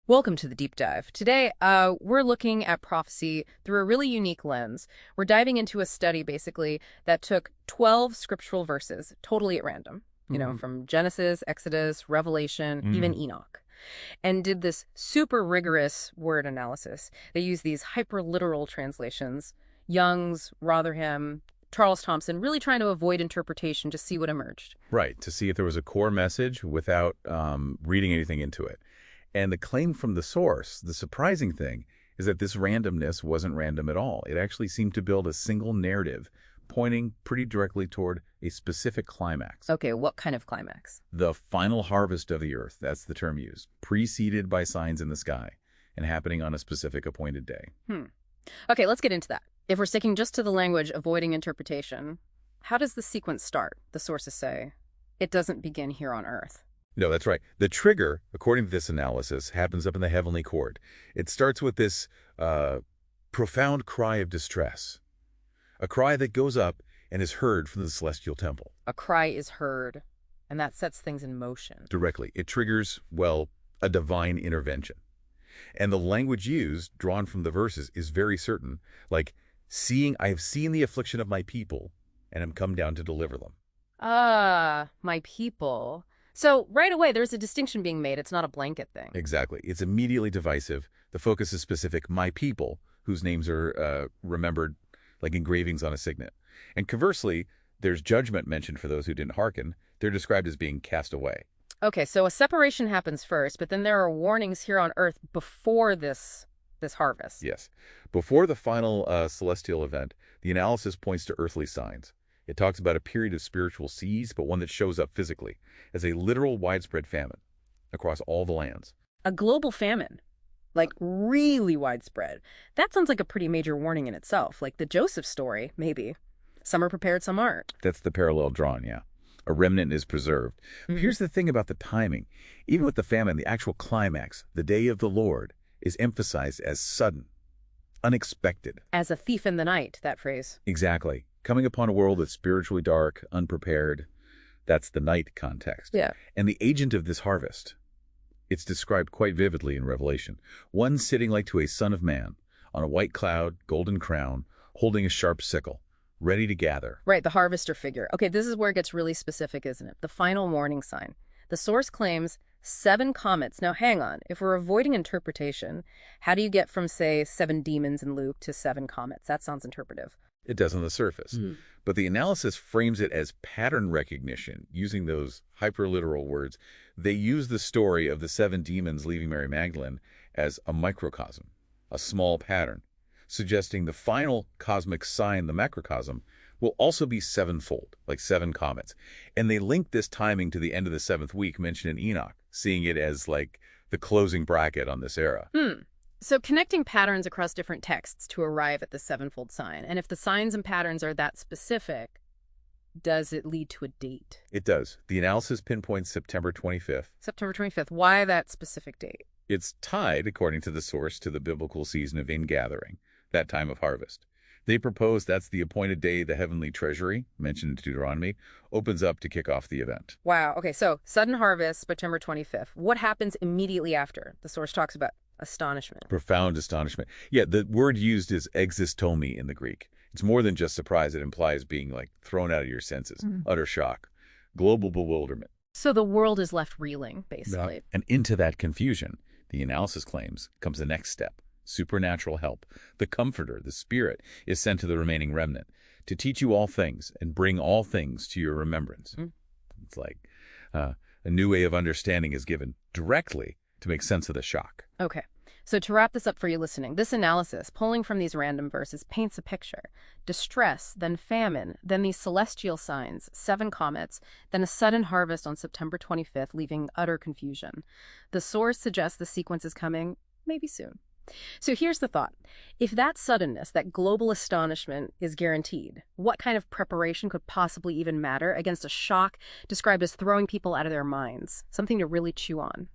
Welcome to the deep dive. Today, we're looking at prophecy through a really unique lens. We're diving into a study, basically, that took 12 scriptural verses, totally at random, from Genesis, Exodus, Revelation, even Enoch, and did this super rigorous word analysis. They used these hyper-literal translations, Young's, Rotherham, Charles Thomson, really trying to avoid interpretation, just see what emerged. Right, to see if there was a core message without reading anything into it. And the claim from the source, the surprising thing, is that this randomness wasn't random at all. It actually seemed to build a single narrative, pointing pretty directly toward a specific climax. Okay, what kind of climax? The final harvest of the earth, that's the term used, preceded by signs in the sky, and happening on a specific appointed day. Okay, let's get into that. If we're sticking just to the language, avoiding interpretation, how does the sequence start? The sources say, it doesn't begin here on earth. No, that's right. The trigger, according to this analysis, happens up in the heavenly court. It starts with this profound cry of distress, a cry that goes up and is heard from the celestial temple. A cry is heard, and that sets things in motion. Directly. It triggers, well, a divine intervention. And the language used, drawn from the verses, is very certain, like, I have seen the affliction of my people, and am come down to deliver them. My people. So right away, there's a distinction being made. It's not a blanket thing. Exactly. It's immediately divisive. The focus is specific, my people, whose names are remembered like engravings on a signet. And conversely, there's judgment mentioned for those who didn't hearken. They're described as being cast away. Okay, so a separation happens first, but then there are warnings here on earth before this harvest. Yes. Before the final celestial event, the analysis points to earthly signs. It talks about a period of spiritual siege, but one that shows up physically as a literal widespread famine across all the lands. A global famine, like really widespread. That sounds like a pretty major warning in itself, like the Joseph story, maybe. Some are prepared, some aren't. That's the parallel drawn, yeah. A remnant is preserved. But here's the thing about the timing. Even with the famine, the actual climax, the day of the Lord, is emphasized as sudden, unexpected. As a thief in the night, that phrase. Exactly. Coming upon a world that's spiritually dark, unprepared. That's the night context. Yeah. And the agent of this harvest, it's described quite vividly in Revelation. One sitting like to a son of man, on a white cloud, golden crown, holding a sharp sickle, ready to gather. Right, the harvester figure. Okay, this is where it gets really specific, isn't it? The final warning sign. The source claims 7 comets. Now, hang on. If we're avoiding interpretation, how do you get from, say, 7 demons in Luke to 7 comets? That sounds interpretive. It does on the surface. But the analysis frames it as pattern recognition, using those hyperliteral words. They use the story of the 7 demons leaving Mary Magdalene as a microcosm, a small pattern, suggesting the final cosmic sign, the macrocosm, will also be 7-fold, like 7 comets. And they link this timing to the end of the 7th week mentioned in Enoch, seeing it as like the closing bracket on this era. So connecting patterns across different texts to arrive at the 7-fold sign. And if the signs and patterns are that specific, does it lead to a date? It does. The analysis pinpoints September 25th. September 25th. Why that specific date? It's tied, according to the source, to the biblical season of ingathering, that time of harvest. They propose that's the appointed day the heavenly treasury, mentioned in Deuteronomy, opens up to kick off the event. Wow. Okay, so sudden harvest, September 25th. What happens immediately after? The source talks about astonishment. Profound astonishment. Yeah, the word used is existomi in the Greek. It's more than just surprise. It implies being like thrown out of your senses, utter shock, global bewilderment. So the world is left reeling, basically. And into that confusion, the analysis claims, comes the next step. Supernatural help. The Comforter, the Spirit, is sent to the remaining remnant to teach you all things and bring all things to your remembrance. It's like a new way of understanding is given directly to make sense of the shock. Okay. So to wrap this up for you listening, this analysis, pulling from these random verses, paints a picture. Distress, then famine, then these celestial signs, 7 comets, then a sudden harvest on September 25th, leaving utter confusion. The source suggests the sequence is coming maybe soon. So here's the thought. If that suddenness, that global astonishment is guaranteed, what kind of preparation could possibly even matter against a shock described as throwing people out of their minds? Something to really chew on.